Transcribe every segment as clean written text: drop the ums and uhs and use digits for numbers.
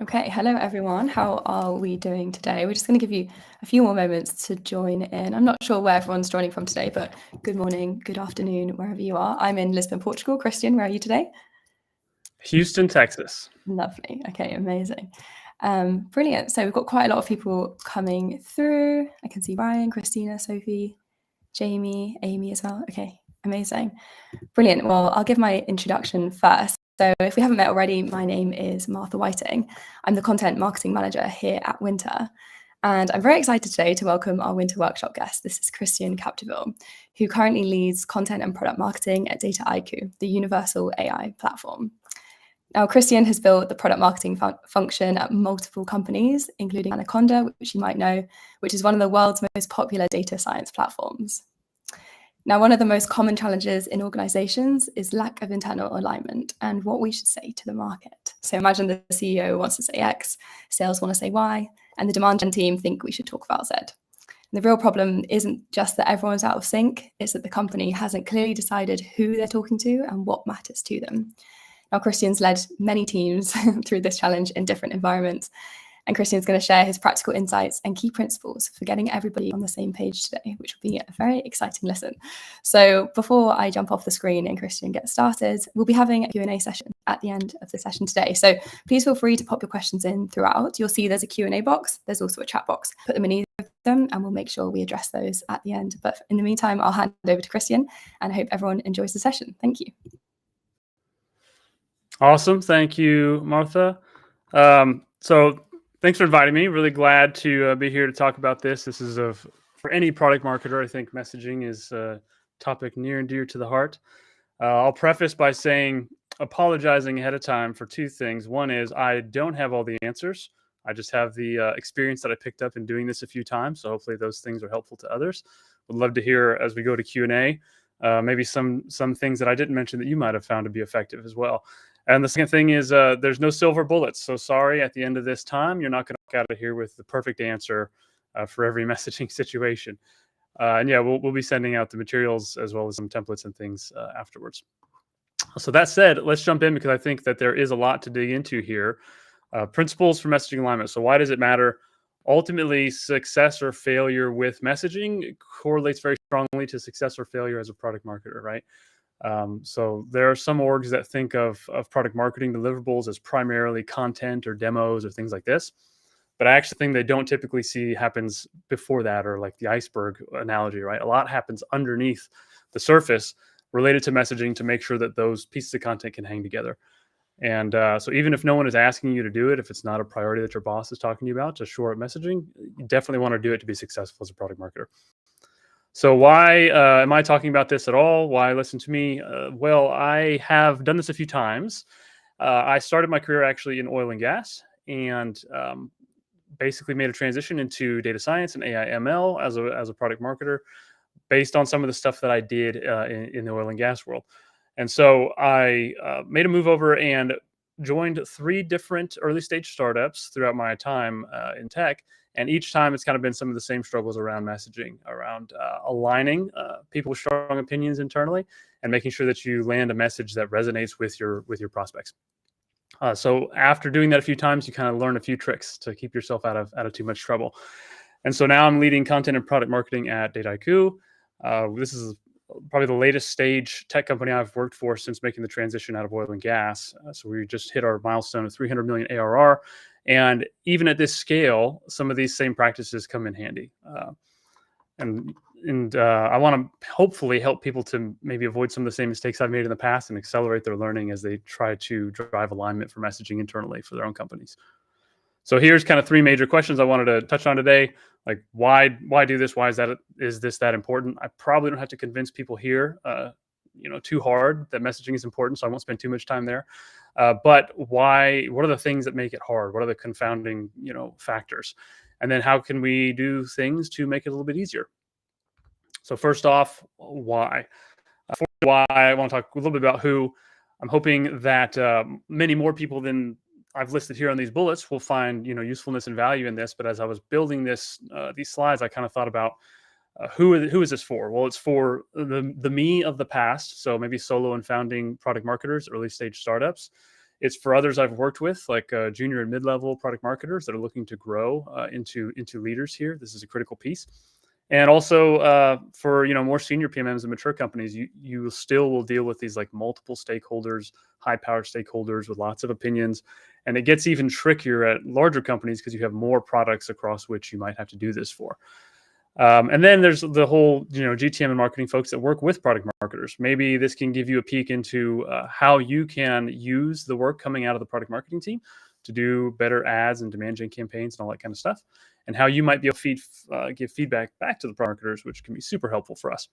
Okay, hello everyone. How are we doing today? We're just going to give you a few more moments to join in. I'm not sure where everyone's joining from today, but good morning, good afternoon, wherever you are. I'm in Lisbon, Portugal. Christian, where are you today? Houston, Texas. Lovely. Okay, amazing. Brilliant. So we've got quite a lot of people coming through. I can see Ryan, Christina, Sophie, Jamie, Amy as well. Okay, amazing. Brilliant. Well, I'll give my introduction first. So if we haven't met already, my name is Martha Whiting. I'm the content marketing manager here at Wynter. And I'm very excited today to welcome our Wynter Workshop guest. This is Christian Capdeville, who currently leads content and product marketing at Dataiku, the universal AI platform. Now, Christian has built the product marketing function at multiple companies, including Anaconda, which you might know, which is one of the world's most popular data science platforms. Now, one of the most common challenges in organizations is lack of internal alignment and what we should say to the market. So imagine the CEO wants to say X, sales want to say Y, and the demand gen team think we should talk about Z. And the real problem isn't just that everyone's out of sync, it's that the company hasn't clearly decided who they're talking to and what matters to them. Now, Christian's led many teams through this challenge in different environments, and Christian's going to share his practical insights and key principles for getting everybody on the same page today, which will be a very exciting lesson. So before I jump off the screen and Christian gets started, we'll be having a Q&A session at the end of the session today. So please feel free to pop your questions in throughout. You'll see there's a Q&A box. There's also a chat box. Put them in either of them and we'll make sure we address those at the end. But in the meantime, I'll hand it over to Christian and I hope everyone enjoys the session. Thank you. Awesome. Thank you, Martha. So thanks for inviting me. Really glad to be here to talk about this. This is for any product marketer, I think messaging is a topic near and dear to the heart. I'll preface by apologizing ahead of time for two things. One is I don't have all the answers. I just have the experience that I picked up in doing this a few times. So hopefully those things are helpful to others. Would love to hear as we go to Q&A, maybe some things that I didn't mention that you might have found to be effective as well. And the second thing is there's no silver bullets. So sorry, at the end of this time, you're not going to walk out of here with the perfect answer for every messaging situation. And yeah, we'll be sending out the materials as well as some templates and things afterwards. So that said, let's jump in because I think that there is a lot to dig into here. Principles for messaging alignment. So why does it matter? Ultimately, success or failure with messaging correlates very strongly to success or failure as a product marketer, right? So there are some orgs that think of product marketing deliverables as primarily content or demos or things like this. But I actually think they don't typically see happens before that, or like the iceberg analogy, right? A lot happens underneath the surface related to messaging to make sure that those pieces of content can hang together. And so even if no one is asking you to do it, if it's not a priority that your boss is talking to you about, just shore up messaging, you definitely want to do it to be successful as a product marketer. So why am I talking about this at all? Why listen to me? Well, I have done this a few times. I started my career actually in oil and gas and basically made a transition into data science and AI ML as a product marketer based on some of the stuff that I did in the oil and gas world. And so I made a move over and joined 3 different early stage startups throughout my time in tech. And each time it's kind of been some of the same struggles around messaging, around aligning people with strong opinions internally and making sure that you land a message that resonates with your prospects. So after doing that a few times, you kind of learn a few tricks to keep yourself out of too much trouble. And so now I'm leading content and product marketing at Dataiku. This is probably the latest stage tech company I've worked for since making the transition out of oil and gas. So we just hit our milestone of 300 million ARR. And even at this scale, some of these same practices come in handy. And I want to hopefully help people to maybe avoid some of the same mistakes I've made in the past and accelerate their learning as they try to drive alignment for messaging internally for their own companies. So here's kind of 3 major questions I wanted to touch on today. Like why do this? Why is this that important? I probably don't have to convince people here, too hard that messaging is important. So I won't spend too much time there. But why? What are the things that make it hard? What are the confounding, factors? And then how can we do things to make it a little bit easier? So first off, why? For why, I want to talk a little bit about who. I'm hoping that many more people than I've listed here on these bullets will find usefulness and value in this. But as I was building these slides, I kind of thought about who is this for? Well, it's for the me of the past. So maybe solo and founding product marketers, early stage startups. It's for others I've worked with, like junior and mid-level product marketers that are looking to grow into leaders here. This is a critical piece. And also for more senior PMMs and mature companies, you still will deal with these like multiple stakeholders, high-powered stakeholders with lots of opinions, and it gets even trickier at larger companies because you have more products across which you might have to do this for. And then there's the whole GTM and marketing folks that work with product marketers. Maybe this can give you a peek into how you can use the work coming out of the product marketing team to do better ads and demand gen campaigns and all that kind of stuff, and how you might be able to give feedback back to the product marketers, which can be super helpful for us.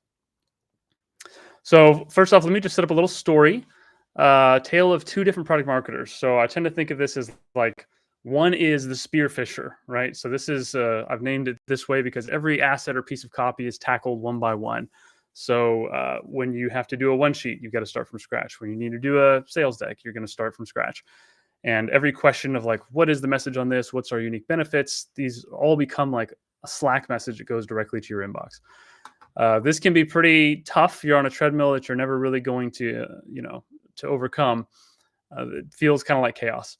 So first off, let me just set up a little story, tale of two different product marketers. So I tend to think of this as like, one is the spearfisher, right? So this is, I've named it this way because every asset or piece of copy is tackled one by one. So when you have to do a one sheet, you've got to start from scratch. When you need to do a sales deck, you're going to start from scratch. And every question of like, what is the message on this? What's our unique benefits? These all become like a Slack message that goes directly to your inbox. This can be pretty tough. You're on a treadmill that you're never really going to, to overcome. It feels kind of like chaos.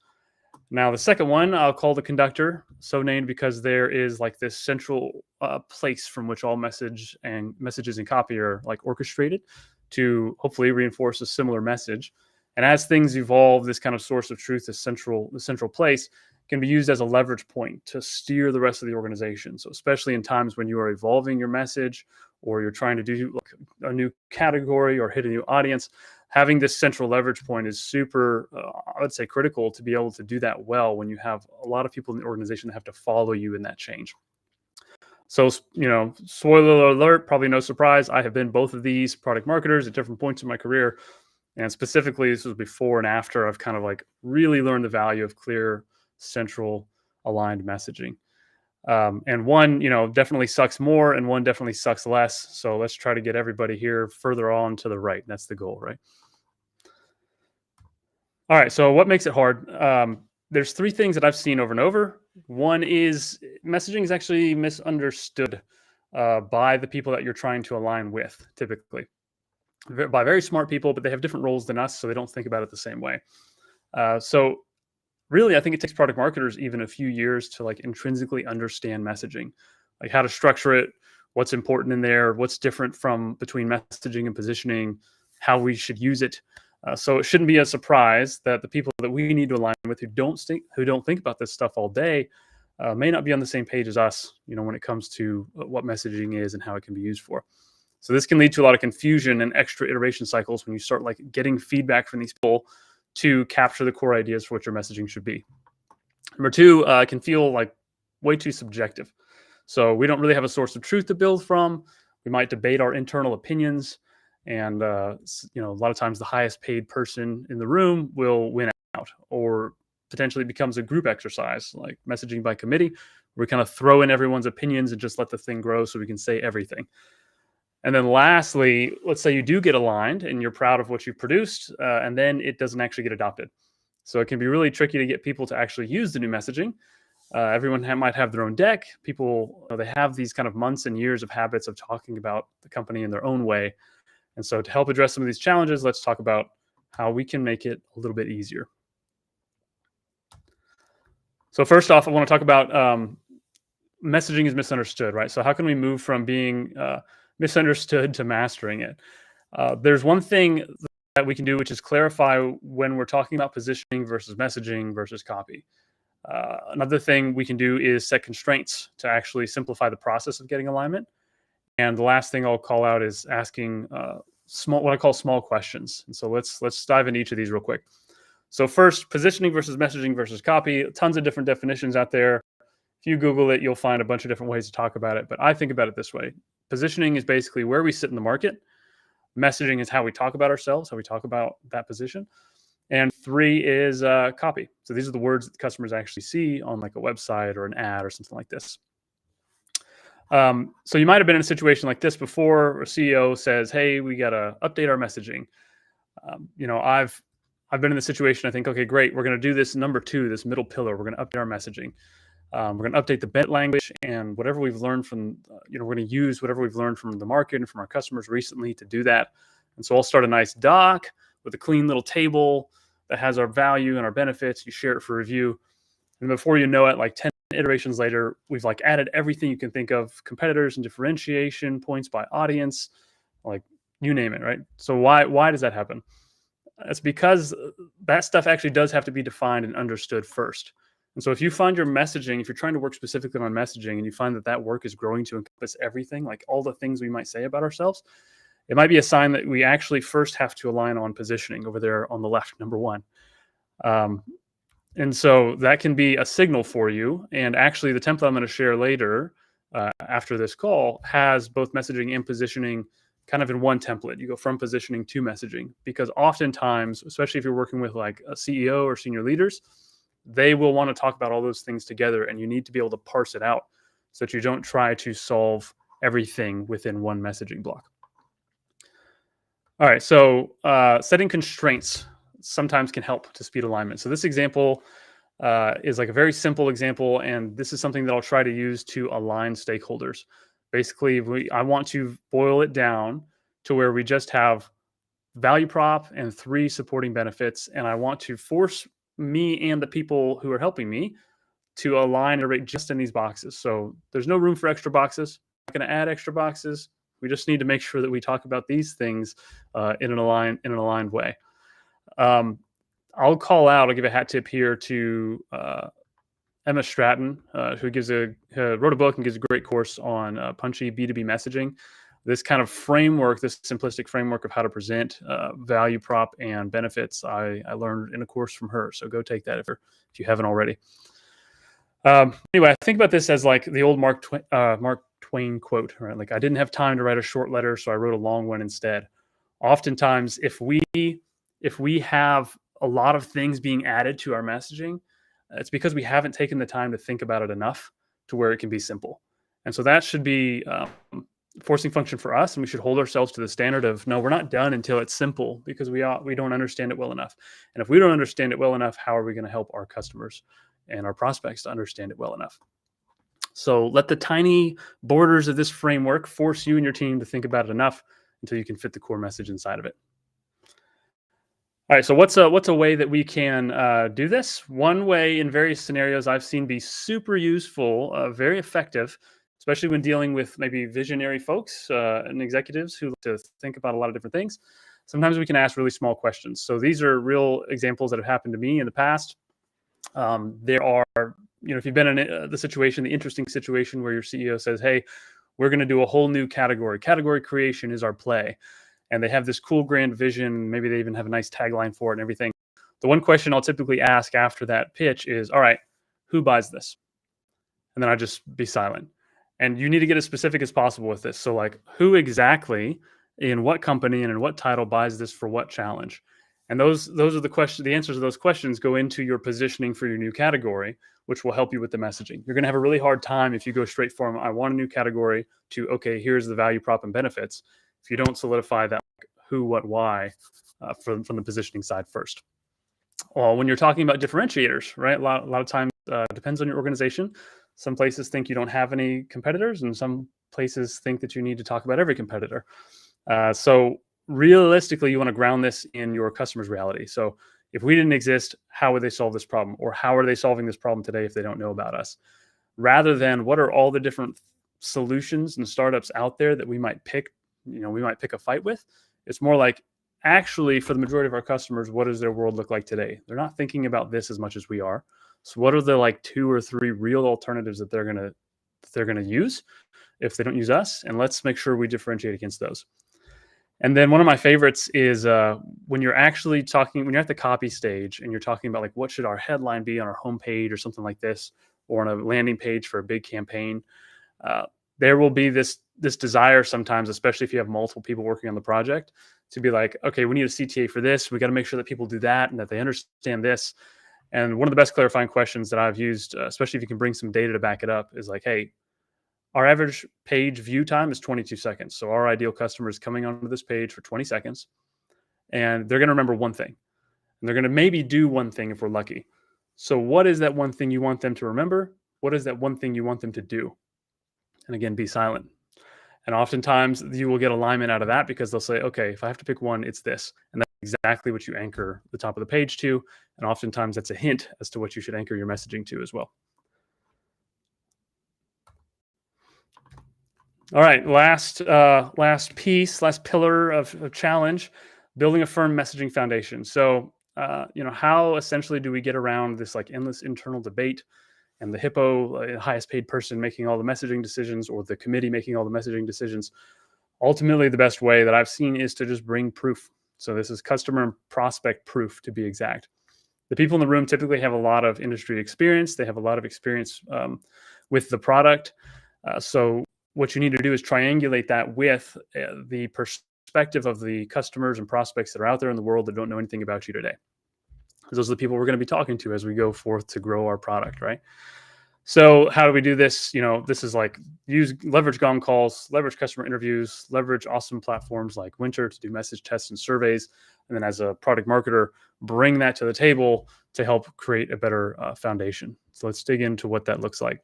Now, the second one I'll call the conductor, so named because there is like this central place from which all messages and copy are like orchestrated to hopefully reinforce a similar message. And as things evolve, this kind of source of truth, the central place, can be used as a leverage point to steer the rest of the organization. So especially in times when you are evolving your message or you're trying to do like a new category or hit a new audience, having this central leverage point is super, I would say, critical to be able to do that well when you have a lot of people in the organization that have to follow you in that change. So, spoiler alert, probably no surprise, I have been both of these product marketers at different points in my career. And specifically, this was before and after I've kind of like really learned the value of clear, central, aligned messaging. And one, definitely sucks more and one definitely sucks less. So let's try to get everybody here further on to the right. That's the goal, right? All right, so what makes it hard? There's three things that I've seen over and over. One is messaging is actually misunderstood by the people that you're trying to align with, typically. By very smart people, but they have different roles than us, so they don't think about it the same way. So really, I think it takes product marketers even a few years to like intrinsically understand messaging, like how to structure it, what's important in there, what's different from between messaging and positioning, how we should use it. So it shouldn't be a surprise that the people that we need to align with who don't think about this stuff all day may not be on the same page as us, when it comes to what messaging is and how it can be used for. So this can lead to a lot of confusion and extra iteration cycles when you start like getting feedback from these people to capture the core ideas for what your messaging should be. Number two, it can feel like way too subjective. So we don't really have a source of truth to build from. We might debate our internal opinions. And, a lot of times the highest paid person in the room will win out, or potentially becomes a group exercise like messaging by committee, where we kind of throw in everyone's opinions and just let the thing grow so we can say everything. And then lastly, let's say you do get aligned and you're proud of what you've produced, and then it doesn't actually get adopted. So it can be really tricky to get people to actually use the new messaging. Everyone might have their own deck. People, they have these kind of months and years of habits of talking about the company in their own way. And so to help address some of these challenges, let's talk about how we can make it a little bit easier. So first off, I want to talk about messaging is misunderstood, right? So how can we move from being misunderstood to mastering it? There's one thing that we can do, which is clarify when we're talking about positioning versus messaging versus copy. Another thing we can do is set constraints to actually simplify the process of getting alignment. And the last thing I'll call out is asking what I call small questions. And so let's dive into each of these real quick. So first, positioning versus messaging versus copy. Tons of different definitions out there. If you Google it, you'll find a bunch of different ways to talk about it. But I think about it this way. Positioning is basically where we sit in the market. Messaging is how we talk about ourselves, how we talk about that position. And three is copy. So these are the words that customers actually see on like a website or an ad or something like this. So you might have been in a situation like this before. A CEO says, "Hey, we got to update our messaging." I've been in the situation. I think, okay, great. We're going to do this number two, this middle pillar. We're going to update our messaging. We're going to update the bent language and whatever we've learned from, we're going to use whatever we've learned from the market and from our customers recently to do that. And so I'll start a nice doc with a clean little table that has our value and our benefits. You share it for review. And before you know it, like 10 iterations later, we've like added everything you can think of, competitors and differentiation, points by audience, like you name it, right? So why does that happen? It's because that stuff actually does have to be defined and understood first. And so if you find your messaging, if you're trying to work specifically on messaging and you find that that work is growing to encompass everything, like all the things we might say about ourselves, it might be a sign that we actually first have to align on positioning over there on the left, number one. And so that can be a signal for you. And actually, the template I'm going to share later after this call has both messaging and positioning kind of in one template. You go from positioning to messaging, because oftentimes, especially if you're working with like a CEO or senior leaders, they will want to talk about all those things together, and you need to be able to parse it out so that you don't try to solve everything within one messaging block. All right, so setting constraints sometimes can help to speed alignment. So this example is like a very simple example, and this is something that I'll try to use to align stakeholders. Basically, I want to boil it down to where we just have value prop and 3 supporting benefits, and I want to force me and the people who are helping me to align and rate just in these boxes. So there's no room for extra boxes. I'm not going to add extra boxes. We just need to make sure that we talk about these things in an aligned way. I'll call out, I'll give a hat tip here to Emma Stratton, who wrote a book and gives a great course on punchy B2B messaging. This kind of framework, this simplistic framework of how to present value prop and benefits, I learned in a course from her. So go take that if you haven't already. Anyway, I think about this as like the old Mark Twain quote, right? Like, I didn't have time to write a short letter, so I wrote a long one instead. Oftentimes, if we have a lot of things being added to our messaging, it's because we haven't taken the time to think about it enough to where it can be simple. And so that should be forcing function for us, and we should hold ourselves to the standard of, no, we're not done until it's simple, because we don't understand it well enough. And if we don't understand it well enough, how are we going to help our customers and our prospects to understand it well enough? So let the tiny borders of this framework force you and your team to think about it enough until you can fit the core message inside of it. All right, so what's a way that we can do this? One way in various scenarios I've seen be super useful, very effective, especially when dealing with maybe visionary folks and executives who like to think about a lot of different things. Sometimes we can ask really small questions. So these are real examples that have happened to me in the past. There are, if you've been in the interesting situation where your CEO says, hey, we're going to do a whole new category. Category creation is our play. And they have this cool grand vision. Maybe they even have a nice tagline for it and everything. The one question I'll typically ask after that pitch is, all right, who buys this? And then I just be silent. And you need to get as specific as possible with this. So like, who exactly in what company and in what title buys this for what challenge? And those are the questions. The answers to those questions go into your positioning for your new category, which will help you with the messaging. You're going to have a really hard time if you go straight from, I want a new category, to, okay, here's the value prop and benefits, if you don't solidify that who, what, why from the positioning side first. Well, when you're talking about differentiators, right, a lot of times depends on your organization. Some places think you don't have any competitors, and some places think that you need to talk about every competitor. So realistically, you want to ground this in your customer's reality. So if we didn't exist, how would they solve this problem? Or how are they solving this problem today if they don't know about us? Rather than what are all the different solutions and startups out there that we might pick a fight with. It's more like, actually, for the majority of our customers, what does their world look like today? They're not thinking about this as much as we are. So what are the like 2 or 3 real alternatives that they're gonna use if they don't use us? And let's make sure we differentiate against those. And then one of my favorites is when you're at the copy stage and you're talking about like, what should our headline be on our homepage or something like this, or on a landing page for a big campaign. There will be this desire sometimes, especially if you have multiple people working on the project, to be like, okay, we need a CTA for this. We got to make sure that people do that and that they understand this. And one of the best clarifying questions that I've used, especially if you can bring some data to back it up, is like, hey, our average page view time is 22 seconds. So our ideal customer is coming onto this page for 20 seconds, and they're going to remember one thing. And they're going to maybe do one thing if we're lucky. So what is that one thing you want them to remember? What is that one thing you want them to do? And again, be silent. And oftentimes you will get alignment out of that, because they'll say, okay, if I have to pick one, it's this. And exactly what you anchor the top of the page to. And oftentimes that's a hint as to what you should anchor your messaging to as well. All right, last pillar of challenge, building a firm messaging foundation. So, how essentially do we get around this like endless internal debate and the hippo, highest paid person making all the messaging decisions, or the committee making all the messaging decisions? Ultimately, the best way that I've seen is to just bring proof. So this is customer and prospect proof, to be exact. The people in the room typically have a lot of industry experience. They have a lot of experience with the product. So what you need to do is triangulate that with the perspective of the customers and prospects that are out there in the world that don't know anything about you today. Because those are the people we're going to be talking to as we go forth to grow our product, right? So how do we do this? This is like leverage GOM calls, leverage customer interviews, leverage awesome platforms like Wynter to do message tests and surveys. And then as a product marketer, bring that to the table to help create a better foundation. So let's dig into what that looks like.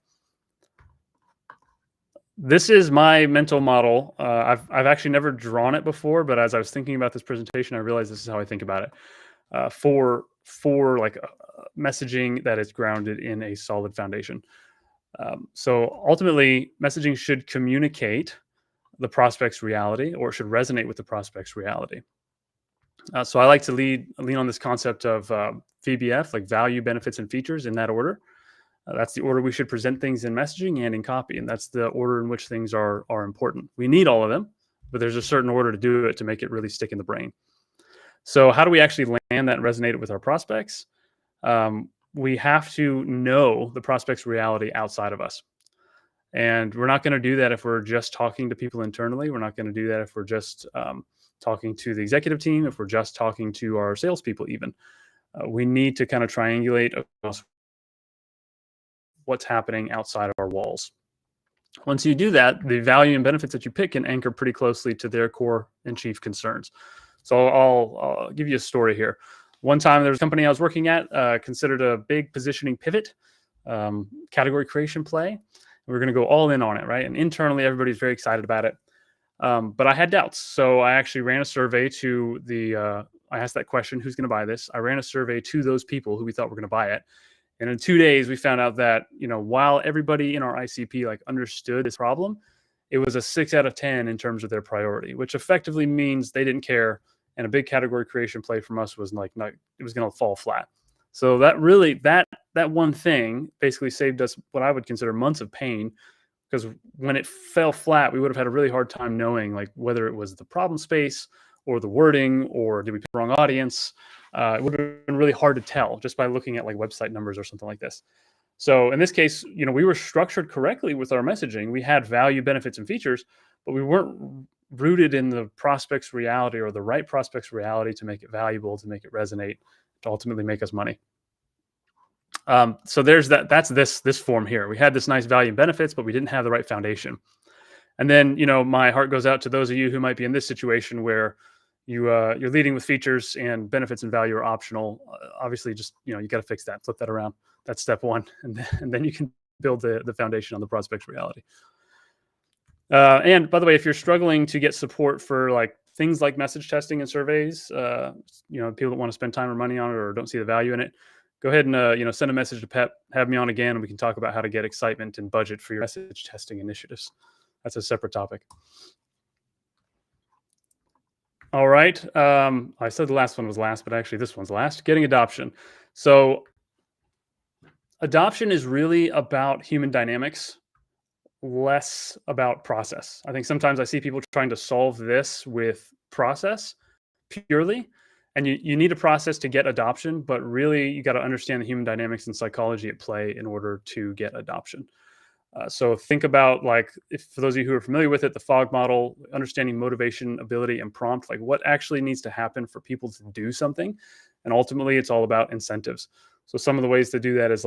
This is my mental model. I've actually never drawn it before, but as I was thinking about this presentation, I realized this is how I think about it. For messaging that is grounded in a solid foundation. So ultimately, messaging should communicate the prospect's reality, or it should resonate with the prospect's reality. So I like to lean on this concept of VBF, like value, benefits, and features, in that order. That's the order we should present things in messaging and in copy, and that's the order in which things are important. We need all of them, but there's a certain order to do it to make it really stick in the brain. So how do we actually land that and resonate it with our prospects? We have to know the prospect's reality outside of us. And we're not going to do that if we're just talking to people internally. We're not going to do that if we're just talking to the executive team, if we're just talking to our salespeople even. We need to kind of triangulate across what's happening outside of our walls. Once you do that, the value and benefits that you pick can anchor pretty closely to their core and chief concerns. So I'll give you a story here. One time there was a company I was working at, considered a big positioning pivot, category creation play. We were going to go all in on it, right? And internally, everybody's very excited about it. But I had doubts. So I actually ran a survey to I asked that question, who's going to buy this? I ran a survey to those people who we thought were going to buy it. And in 2 days, we found out that, while everybody in our ICP understood this problem, it was a 6 out of 10 in terms of their priority, which effectively means they didn't care. And a big category creation play from us was it was going to fall flat. So that one thing basically saved us what I would consider months of pain, because when it fell flat, we would have had a really hard time knowing whether it was the problem space or the wording, or did we pick the wrong audience. It would have been really hard to tell just by looking at website numbers or something like this. So in this case, we were structured correctly with our messaging. We had value, benefits, and features, but we weren't rooted in the prospect's reality, or the right prospect's reality, to make it valuable, to make it resonate, to ultimately make us money. So there's that's this form here. We had this nice value and benefits, but we didn't have the right foundation. And then, my heart goes out to those of you who might be in this situation where you're leading with features and benefits and value are optional. Obviously, just you got to fix that, flip that around. That's step one, and then you can build the foundation on the prospect's reality. And by the way, if you're struggling to get support for things like message testing and surveys, people that want to spend time or money on it or don't see the value in it, go ahead and send a message to Pep, have me on again, and we can talk about how to get excitement and budget for your message testing initiatives. That's a separate topic. All right. I said the last one was last, but actually this one's last. Getting adoption. So adoption is really about human dynamics, less about process. I think sometimes I see people trying to solve this with process purely, and you need a process to get adoption, but really you got to understand the human dynamics and psychology at play in order to get adoption. So think about, if for those of you who are familiar with it, the FOG model, understanding motivation, ability, and prompt, what actually needs to happen for people to do something. And ultimately it's all about incentives. So some of the ways to do that is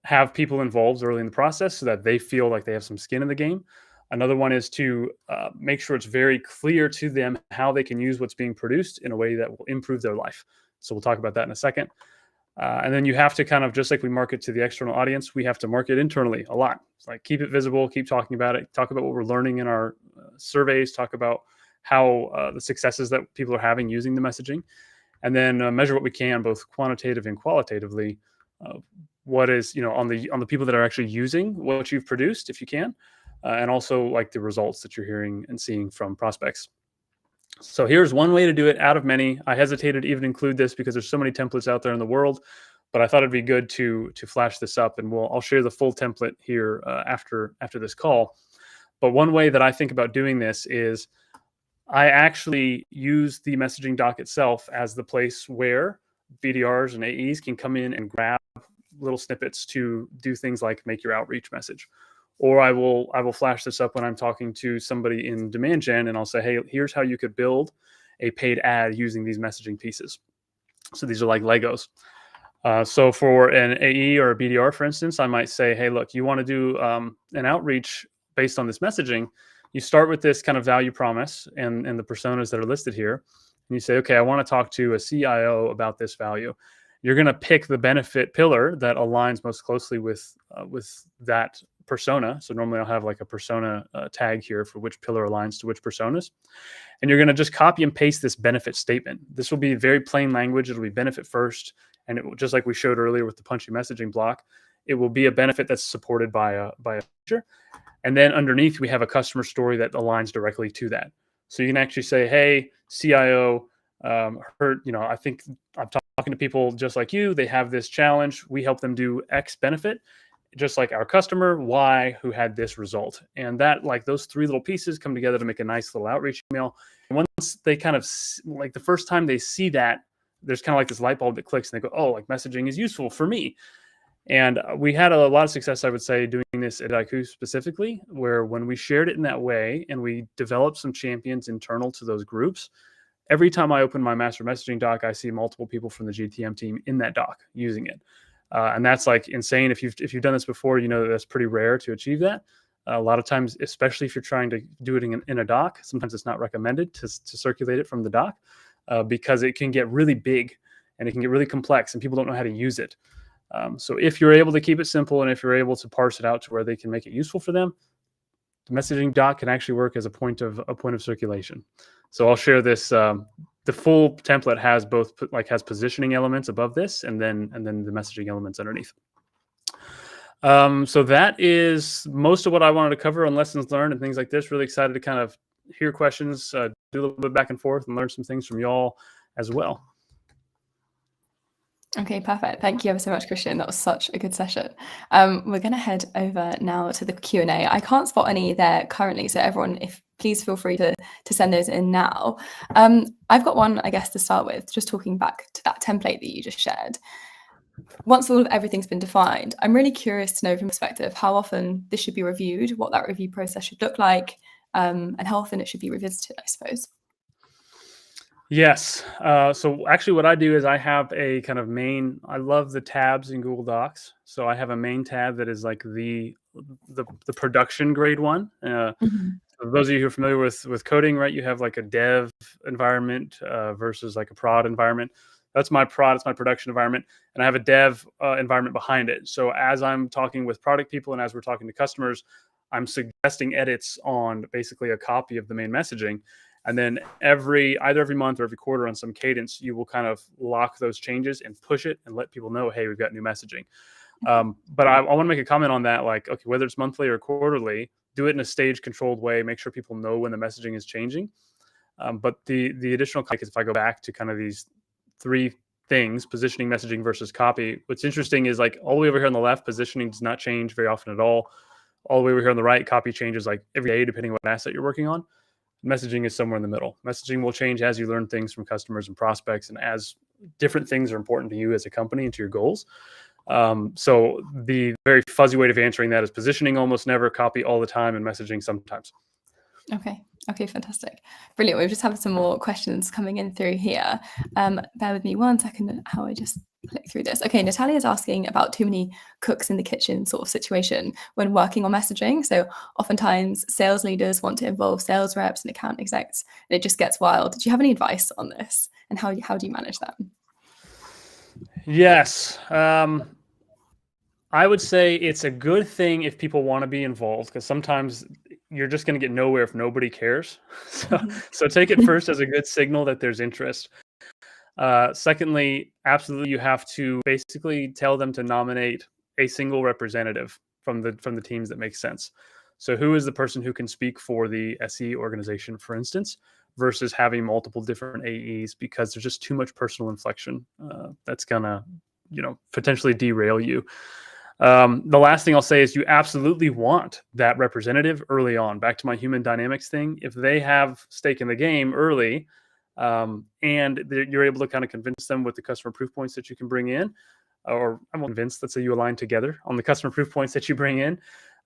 have people involved early in the process so that they feel like they have some skin in the game. Another one is to make sure it's very clear to them how they can use what's being produced in a way that will improve their life. So we'll talk about that in a second. And then you have to kind of, just like we market to the external audience, we have to market internally a lot. It's keep it visible, keep talking about it, talk about what we're learning in our surveys, talk about how the successes that people are having using the messaging, and then measure what we can, both quantitative and qualitatively. What is, on the people that are actually using what you've produced, if you can, and also like the results that you're hearing and seeing from prospects. So here's one way to do it out of many. I hesitated to even include this because there's so many templates out there in the world, but I thought it'd be good to flash this up, and I'll share the full template here after this call. But one way that I think about doing this is I actually use the messaging doc itself as the place where BDRs and AEs can come in and grab little snippets to do things like make your outreach message. Or I will flash this up when I'm talking to somebody in demand gen, and I'll say, hey, here's how you could build a paid ad using these messaging pieces. So these are like Legos. So for an AE or a BDR, for instance, I might say, hey, look, you want to do an outreach based on this messaging. You start with this kind of value promise and the personas that are listed here. And you say, okay, I want to talk to a CIO about this value. You're going to pick the benefit pillar that aligns most closely with that persona. So normally I'll have like a persona tag here for which pillar aligns to which personas. And you're going to just copy and paste this benefit statement. This will be very plain language. It'll be benefit first. And it will, just like we showed earlier with the punchy messaging block, it will be a benefit that's supported by a feature. And then underneath, we have a customer story that aligns directly to that. So you can actually say, hey, CIO, I think I'm talking to people just like you. They have this challenge. We help them do X benefit, just like our customer Y, who had this result. And that, like, those three little pieces come together to make a nice little outreach email. And once they kind of, like, the first time they see that, there's kind of like this light bulb that clicks and they go, oh, like messaging is useful for me. And we had a lot of success, I would say, doing this at IQ specifically, where when we shared it in that way and we developed some champions internal to those groups, every time I open my master messaging doc, I see multiple people from the GTM team in that doc using it. And that's like insane. If you've done this before, you know that that's pretty rare to achieve that. A lot of times, especially if you're trying to do it in a doc, sometimes it's not recommended to circulate it from the doc because it can get really big and it can get really complex and people don't know how to use it. So if you're able to keep it simple and if you're able to parse it out to where they can make it useful for them, the messaging doc can actually work as a point of circulation. So I'll share this. The full template has both has positioning elements above this and then the messaging elements underneath. So that is most of what I wanted to cover on lessons learned and things like this. Really excited to kind of hear questions, do a little bit back and forth and learn some things from y'all as well. Okay, perfect. Thank you ever so much, Christian. That was such a good session. We're going to head over now to the Q&A. I can't spot any there currently, so everyone, please feel free to send those in now. I've got one, I guess, to start with, just talking back to that template that you just shared. Once all of everything's been defined, I'm really curious to know from perspective how often this should be reviewed, what that review process should look like, and how often it should be revisited, I suppose. Yes. So actually what I do is I have a kind of main, I love the tabs in Google Docs. So I have a main tab that is like the production grade one. So those of you who are familiar with coding, right, you have like a dev environment versus like a prod environment. That's my prod, it's my production environment. And I have a dev environment behind it. So as I'm talking with product people and as we're talking to customers, I'm suggesting edits on basically a copy of the main messaging. And then either every month or every quarter on some cadence, you will kind of lock those changes and push it and let people know, hey, we've got new messaging. But I want to make a comment on that, like, okay, whether it's monthly or quarterly, do it in a stage controlled way, make sure people know when the messaging is changing. But the additional, like, if I go back to kind of these three things, positioning, messaging versus copy, what's interesting is like all the way over here on the left, positioning does not change very often at all. All the way over here on the right, copy changes like every day, depending on what asset you're working on. Messaging is somewhere in the middle. Messaging will change as you learn things from customers and prospects and as different things are important to you as a company and to your goals. So the very fuzzy way of answering that is positioning almost never, copy all the time, and messaging sometimes. Okay, fantastic. Brilliant. We've just had some more questions coming in through here. Bear with me 1 second how I just click through this. Okay, Natalia is asking about too many cooks in the kitchen sort of situation when working on messaging. So oftentimes sales leaders want to involve sales reps and account execs, and it just gets wild. Do you have any advice on this, and how do you manage that? Yes. I would say it's a good thing if people want to be involved, because sometimes, you're just going to get nowhere if nobody cares. So take it first as a good signal that there's interest. Secondly, absolutely, you have to basically tell them to nominate a single representative from the teams that make sense. So who is the person who can speak for the SE organization, for instance, versus having multiple different AEs, because there's just too much personal inflection that's gonna, potentially derail you. The last thing I'll say is you absolutely want that representative early on. Back to my human dynamics thing. If they have stake in the game early, and you're able to kind of convince them with the customer proof points that you can bring in, or I'm convinced, let's say you align together on the customer proof points that you bring in,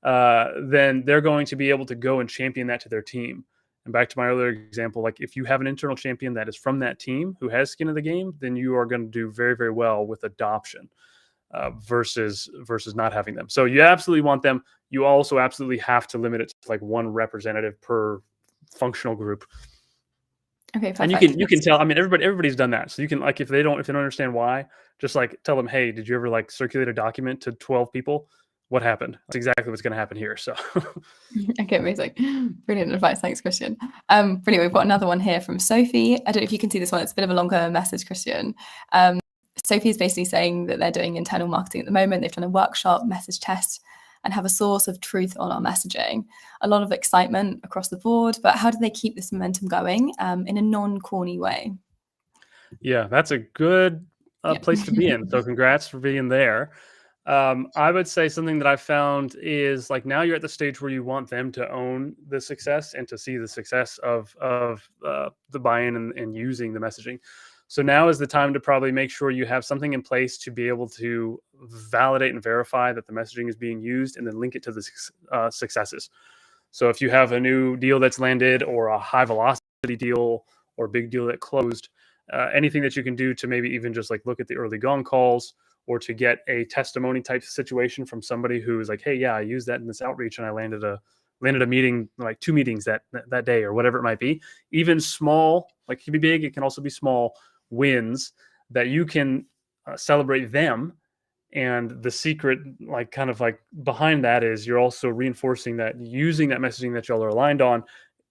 then they're going to be able to go and champion that to their team. And back to my earlier example, like if you have an internal champion that is from that team who has skin in the game, then you are going to do very, very well with adoption versus not having them. So you absolutely want them. You also absolutely have to limit it to like one representative per functional group. Okay, perfect. And you can tell. I mean, everybody's done that. So you can, like, if they don't understand why, just like tell them, hey, did you ever like circulate a document to 12 people? What happened? That's exactly what's going to happen here. So okay, amazing, brilliant advice. Thanks, Christian. Brilliant. We've got another one here from Sophie. I don't know if you can see this one. It's a bit of a longer message, Christian. Sophie is basically saying that they're doing internal marketing at the moment. They've done a workshop, message test, and have a source of truth on our messaging. A lot of excitement across the board, but how do they keep this momentum going in a non-corny way? Yeah, that's a good place to be in. So congrats for being there. I would say something that I found is like now you're at the stage where you want them to own the success and to see the success of the buy-in and using the messaging. So now is the time to probably make sure you have something in place to be able to validate and verify that the messaging is being used, and then link it to the successes. So if you have a new deal that's landed, or a high velocity deal, or a big deal that closed, anything that you can do to maybe even just like look at the early gong calls, or to get a testimony type situation from somebody who is like, hey, yeah, I used that in this outreach and I landed a meeting, like 2 meetings that day, or whatever it might be. Even small, like it can be big, it can also be small wins that you can celebrate them. And the secret, like kind of like behind that, is you're also reinforcing that using that messaging that y'all are aligned on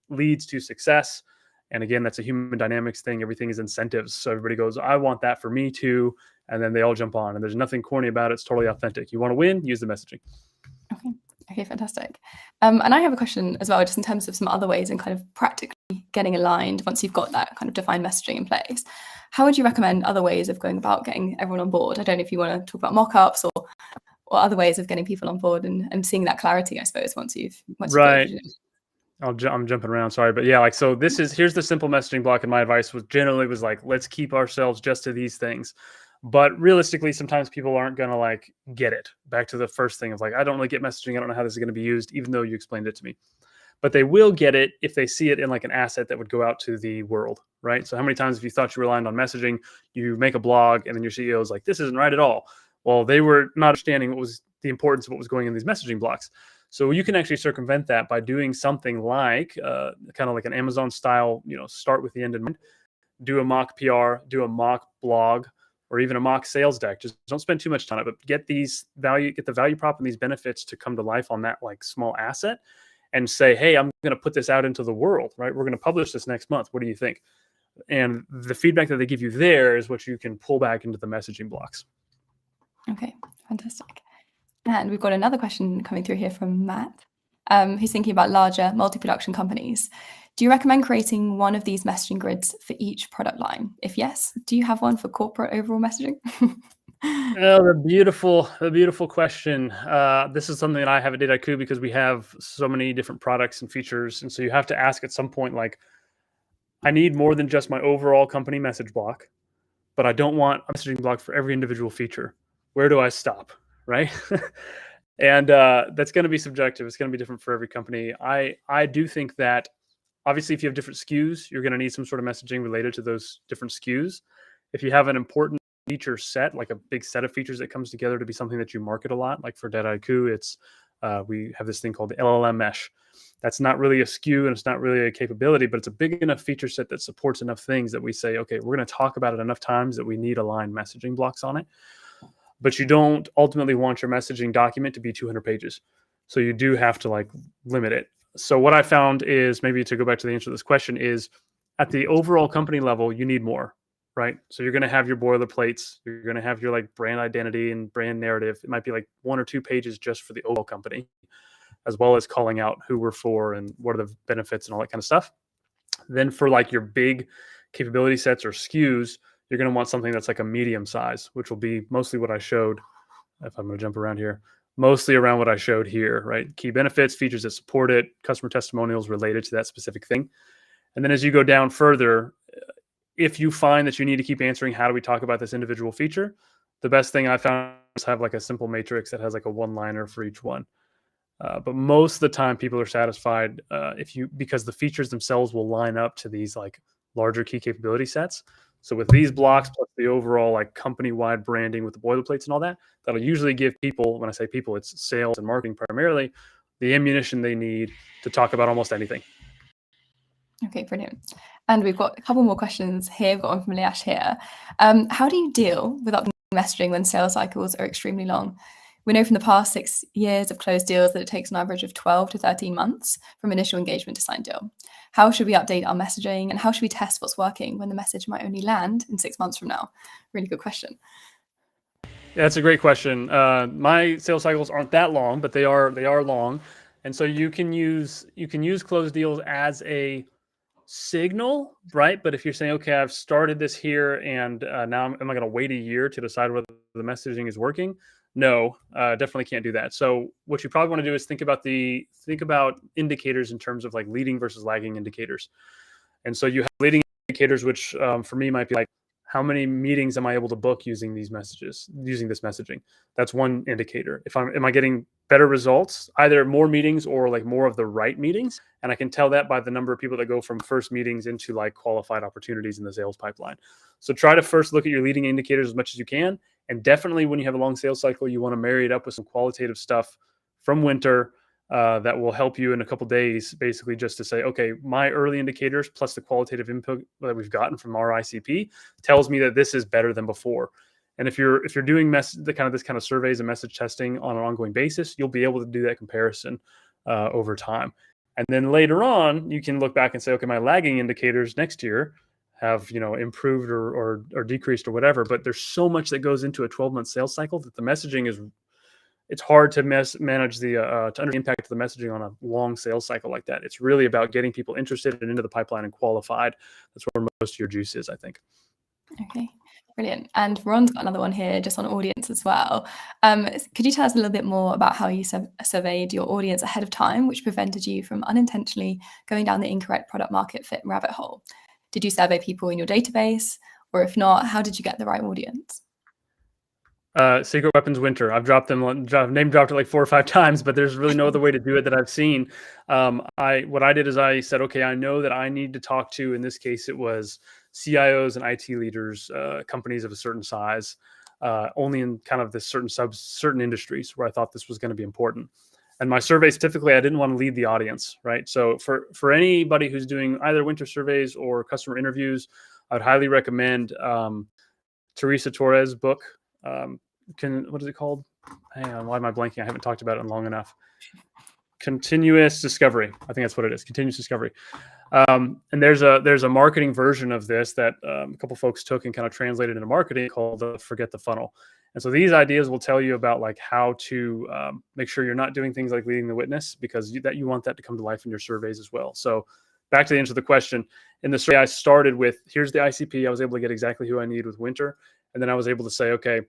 leads to success. And again, that's a human dynamics thing. Everything is incentives. So everybody goes, I want that for me too. And then they all jump on, and there's nothing corny about it. It's totally authentic. You want to win, use the messaging. Okay, fantastic. And I have a question as well, just in terms of some other ways and kind of practically getting aligned once you've got that kind of defined messaging in place. How would you recommend other ways of going about getting everyone on board? I don't know if you want to talk about mock-ups or other ways of getting people on board and seeing that clarity, I suppose, once you've right. I'm jumping around, sorry, but yeah, like, so here's the simple messaging block. And my advice was like, let's keep ourselves just to these things. But realistically, sometimes people aren't going to like get it. Back to the first thing of like, I don't really get messaging. I don't know how this is going to be used, even though you explained it to me. But they will get it if they see it in like an asset that would go out to the world, right? So how many times, if you thought you were aligned on messaging, you make a blog and then your CEO is like, this isn't right at all. Well, they were not understanding what was the importance of what was going in these messaging blocks. So you can actually circumvent that by doing something like kind of like an Amazon style, start with the end in mind, do a mock PR, do a mock blog, or even a mock sales deck. Just don't spend too much time on it, but get the value prop and these benefits to come to life on that like small asset, and say, hey, I'm going to put this out into the world, right? We're going to publish this next month. What do you think? And the feedback that they give you there is what you can pull back into the messaging blocks. Okay, fantastic. And we've got another question coming through here from Matt, who's thinking about larger multi-production companies. Do you recommend creating one of these messaging grids for each product line? If yes, do you have one for corporate overall messaging? Oh, the beautiful question. This is something that I have at Dataiku because we have so many different products and features. And so you have to ask at some point, like, I need more than just my overall company message block, but I don't want a messaging block for every individual feature. Where do I stop? Right. And that's going to be subjective. It's going to be different for every company. I do think that obviously if you have different SKUs, you're going to need some sort of messaging related to those different SKUs. If you have an important feature set, like a big set of features that comes together to be something that you market a lot, like for Dataiku, it's we have this thing called the LLM mesh. That's not really a SKU and it's not really a capability, but it's a big enough feature set that supports enough things that we say, okay, we're going to talk about it enough times that we need aligned messaging blocks on it. But you don't ultimately want your messaging document to be 200 pages. So you do have to like limit it. So what I found is, maybe to go back to the answer to this question, is at the overall company level, you need more, right? So you're going to have your boilerplates. You're going to have your like brand identity and brand narrative. It might be like 1 or 2 pages just for the overall company, as well as calling out who we're for and what are the benefits and all that kind of stuff. Then for like your big capability sets or SKUs, you're going to want something that's like a medium size, which will be mostly what I showed. If I'm going to jump around here, mostly around what I showed here, right? Key benefits, features that support it, customer testimonials related to that specific thing. And then as you go down further, if you find that you need to keep answering, how do we talk about this individual feature? The best thing I found is have like a simple matrix that has like a one-liner for each one. But most of the time people are satisfied because the features themselves will line up to these like larger key capability sets. So with these blocks plus the overall like company-wide branding with the boilerplates and all that, that'll usually give people, when I say people, it's sales and marketing primarily, the ammunition they need to talk about almost anything. Okay, brilliant. And we've got a couple more questions here. We've got one from Liash here. How do you deal with updating messaging when sales cycles are extremely long? We know from the past 6 years of closed deals that it takes an average of 12 to 13 months from initial engagement to signed deal. How should we update our messaging, and how should we test what's working when the message might only land in 6 months from now? Really good question. Yeah, that's a great question. My sales cycles aren't that long, but they are long, and so you can use closed deals as a signal, right? But if you're saying, okay, I've started this here, and now am I going to wait a year to decide whether the messaging is working? No, definitely can't do that. So what you probably want to do is think about indicators in terms of like leading versus lagging indicators. And so you have leading indicators, which for me might be like, how many meetings am I able to book using this messaging? That's one indicator. Am I getting better results, either more meetings or like more of the right meetings? And I can tell that by the number of people that go from first meetings into like qualified opportunities in the sales pipeline. So try to first look at your leading indicators as much as you can. And definitely when you have a long sales cycle, you want to marry it up with some qualitative stuff from Wynter that will help you in a couple of days, basically just to say, okay, my early indicators plus the qualitative input that we've gotten from our ICP tells me that this is better than before. And if you're doing this kind of surveys and message testing on an ongoing basis, you'll be able to do that comparison over time. And then later on, you can look back and say, okay, my lagging indicators next year have improved or decreased or whatever. But there's so much that goes into a 12-month sales cycle that the messaging it's hard to manage the to understand the impact of the messaging on a long sales cycle like that. It's really about getting people interested and into the pipeline and qualified. That's where most of your juice is, I think. Okay, brilliant. And Ron's got another one here just on audience as well. Could you tell us a little bit more about how you surveyed your audience ahead of time, which prevented you from unintentionally going down the incorrect product market fit rabbit hole? Did you survey people in your database? Or if not, how did you get the right audience? Secret Weapons Wynter. I've name dropped it like 4 or 5 times, but there's really no other way to do it that I've seen. What I did is I said, okay, I know that I need to talk to, in this case, it was CIOs and IT leaders, companies of a certain size, only in kind of this certain industries where I thought this was going to be important. And my surveys, typically, I didn't want to lead the audience, right? So for anybody who's doing either Wynter surveys or customer interviews, I would highly recommend Teresa Torres' book. What is it called? Hang on, why am I blanking? I haven't talked about it in long enough. Continuous Discovery. I think that's what it is. Continuous Discovery. And there's a marketing version of this that a couple folks took and kind of translated into marketing called Forget the Funnel. And so these ideas will tell you about like how to make sure you're not doing things like leading the witness, because you want that to come to life in your surveys as well. So back to the answer to the question. In the survey, I started with, here's the ICP. I was able to get exactly who I need with Wynter. And then I was able to say, okay,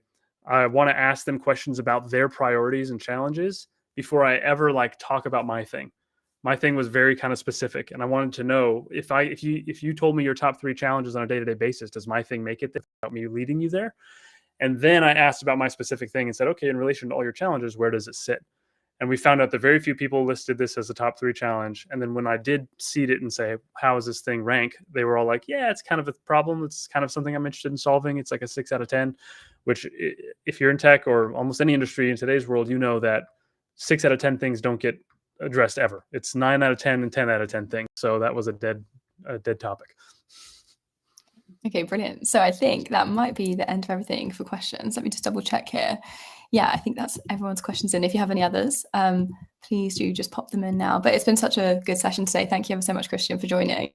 I want to ask them questions about their priorities and challenges before I ever like talk about my thing. My thing was very kind of specific, and I wanted to know if you told me your top 3 challenges on a day-to-day basis, does my thing make it without me leading you there? And then I asked about my specific thing and said, okay, in relation to all your challenges, where does it sit? And we found out that very few people listed this as a top 3 challenge. And then when I did seed it and say, how is this thing rank? They were all like, yeah, it's kind of a problem. It's kind of something I'm interested in solving. It's like a 6 out of 10, which if you're in tech or almost any industry in today's world, you know that 6 out of 10 things don't get addressed ever. It's 9 out of 10 and 10 out of 10 things. So that was a dead topic. Okay, brilliant. So I think that might be the end of everything for questions. Let me just double check here. yeah, I think that's everyone's questions in. If you have any others, please do just pop them in now. But it's been such a good session today. Thank you ever so much, Christian, for joining.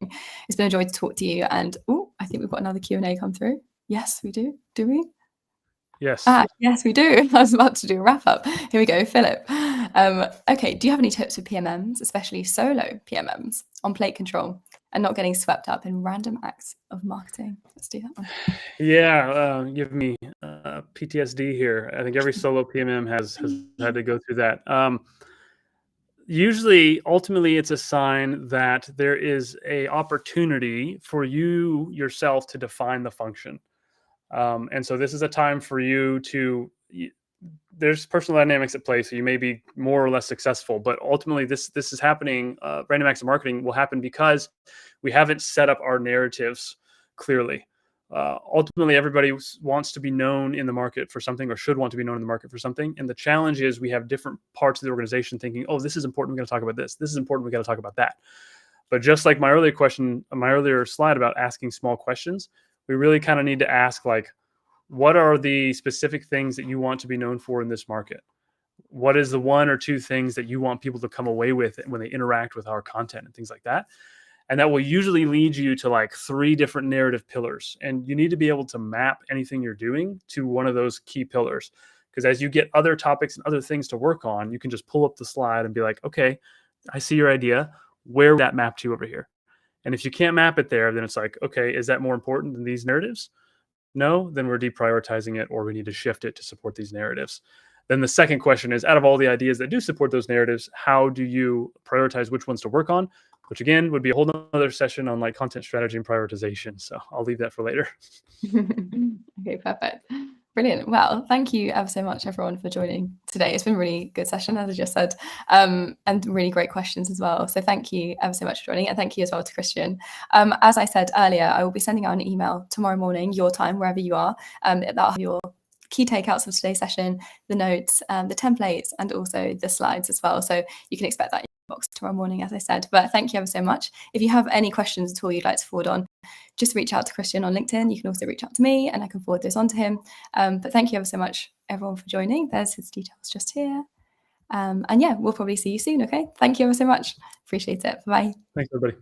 It's been a joy to talk to you. And I think we've got another Q&A come through. Yes, we do. Do we? Yes. Yes, we do. I was about to do a wrap up. Here we go, Philip. Okay, do you have any tips for PMMs, especially solo PMMs, on plate control and not getting swept up in random acts of marketing? Let's do that one. Yeah, give me PTSD here. I think every solo PMM has had to go through that. Usually, ultimately, it's a sign that there is a opportunity for you yourself to define the function. And so this is a time for you to, there's personal dynamics at play, so you may be more or less successful, but ultimately this is happening. Random acts of marketing will happen because we haven't set up our narratives clearly. Ultimately, everybody wants to be known in the market for something, or should want to be known in the market for something. And the challenge is we have different parts of the organization thinking, oh, this is important, we're going to talk about this. This is important, we got to talk about that. But just like my earlier slide about asking small questions, we really kind of need to ask, like, what are the specific things that you want to be known for in this market? What is the one or two things that you want people to come away with when they interact with our content and things like that? And that will usually lead you to like 3 different narrative pillars. And you need to be able to map anything you're doing to one of those key pillars. Because as you get other topics and other things to work on, you can just pull up the slide and be like, okay, I see your idea. Where would that map to over here? And if you can't map it there, then it's like, okay, is that more important than these narratives? No, then we're deprioritizing it, or we need to shift it to support these narratives. Then the second question is, out of all the ideas that do support those narratives, how do you prioritize which ones to work on? Which again would be a whole nother session on like content strategy and prioritization. So I'll leave that for later. Okay, perfect. Brilliant. Well, thank you ever so much, everyone, for joining today. It's been a really good session, as I just said, and really great questions as well. So thank you ever so much for joining, and thank you as well to Christian. As I said earlier, I will be sending out an email tomorrow morning, your time, wherever you are. That'll have your key takeouts of today's session, the notes, the templates, and also the slides as well. So you can expect that in your box tomorrow morning, as I said. But thank you ever so much. If you have any questions at all you'd like to forward on, just reach out to Christian on LinkedIn. You can also reach out to me and I can forward those on to him. But thank you ever so much, everyone, for joining. There's his details just here. And yeah, we'll probably see you soon. Okay. Thank you ever so much. Appreciate it. Bye. Thanks, everybody.